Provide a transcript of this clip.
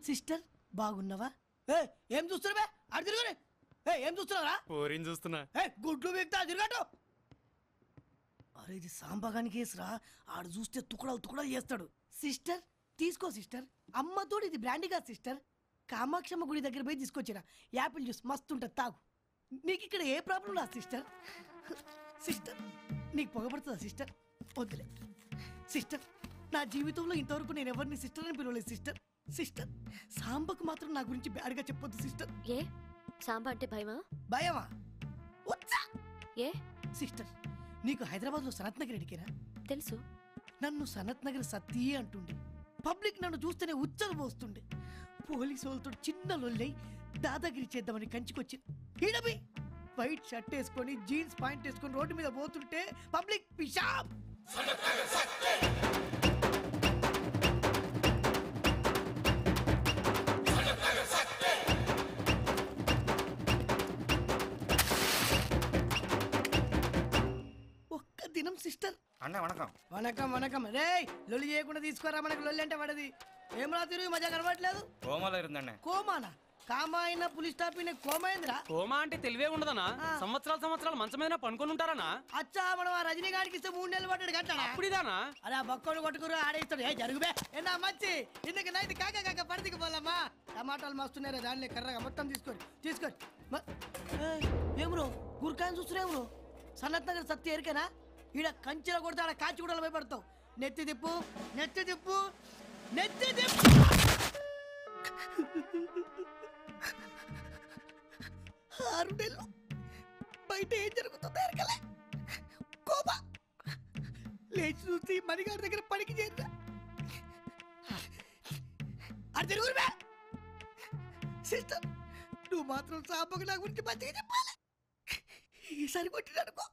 Sister బాగున్నావా? ఏం చూస్తున్నావే? అడు తిరుగురే. ఏం చూస్తున్నారా? పోరిని చూస్తున్నా. గుడ్లు వీక్తా తిరగటు. అరే ఇది సాంబగాని కేసురా. ఆడు చూస్తే తుకడలు తుకడలు చేస్తాడు. సిస్టర్ తీసుకో సిస్టర్. అమ్మతోడు ఇది బ్రాండీ కాదు సిస్టర్. కామాక్షమ్మ గుడి దగ్గర పోయి తీసుకొచ్చిరా. యాపిల్ జ్యూస్ మస్తు ఉంటుంది, తాగు. నీకు ఇక్కడ ఏ ప్రాబ్లం రా సిస్టర్? సిస్టర్ నీకు పొగపడుతుందా సిస్టర్? వద్దులే సిస్టర్. నా జీవితంలో ఇంతవరకు నేను ఎవరిని సిస్టర్ అని పిలవలేదు సిస్టర్. సిస్టర్ సాంబకు మాత్రం నా గురించి బ్యాడ్గా చెప్పొద్దు సిస్టర్. ఏ సాంబ అంటే భయమా? భయమా? వచ్చా ఏ సిస్టర్ నీకు హైదరాబాద్లో సనత్ నగర్ ఎడికేనా? తెలుసు. నన్ను సనత్ నగర్ సతీ అంటుండే. పబ్లిక్ నన్ను చూస్తేనే ఉచ్చలు పోస్తుండే. పోలీసు వాళ్ళతో చిన్న లొల్లై దాదాగిరి చేద్దామని కంచికొచ్చి ఈడబి వైట్ షర్ట్ వేసుకొని జీన్స్ పాయింట్ వేసుకొని రోడ్డు మీద పోతుంటే పబ్లిక్ పిషాబ్. ఒక్క దినం సిస్టర్. అన్న వణకం. వణకం వణకం. రే లొల్లి చేయకుండా తీసుకోరా, మనకి లొల్లి అంటే పడది. ఏం రా తిరుగు మజా కనబడట్లేదు. కోమాలో ఉందన్న. కోమానా? కామా అయినా పులి స్టాప్ అయినా కోమైందిరా. కోమా అంటే తెలివే ఉండదనా? సంవత్సరాలు మంచం మీద పనుకొని ఉంటారనా? అచ్చా మనం ఆ రజనీకాంత్కి ఇస్తే 3 నెలలు పట్టాడు కట్టాడా? అప్పుడిదానా? అరే ఆ బక్కలు కొట్టుకురు ఆడేస్తాడు. ఏ జరుగుబే ఎన్నా మంచి ఇందుకు నైట్ కాక కాక పడిదికి పోలమ్మా. టమాటాలు మస్తున్నారే దానిలో కర్రగా మొత్తం తీసుకొని ఏం బ్రో గురికాయని చూస్తున్నా బ్రో? సనత్ నగర్ సత్తి ఎరికేనా? ఈడ కంచెల కొడితే ఆడ కాచిగూడలు భయపడతావు. నెత్తి తిప్పు నెత్తి తిప్పు నెత్తి తిప్పు. ఆరుడేళ్ళు బయట ఏం జరుగుతుందో ఎరకలే. కోపా లేచి చూస్తే మణిగారి దగ్గర పనికి చేద్దా. అది తిరుగురువే. సిస్టర్ నువ్వు మాత్రం సాంబకు నా గురించి మంచిగా చెప్పాలి. ఈసారి కొట్టిననుకో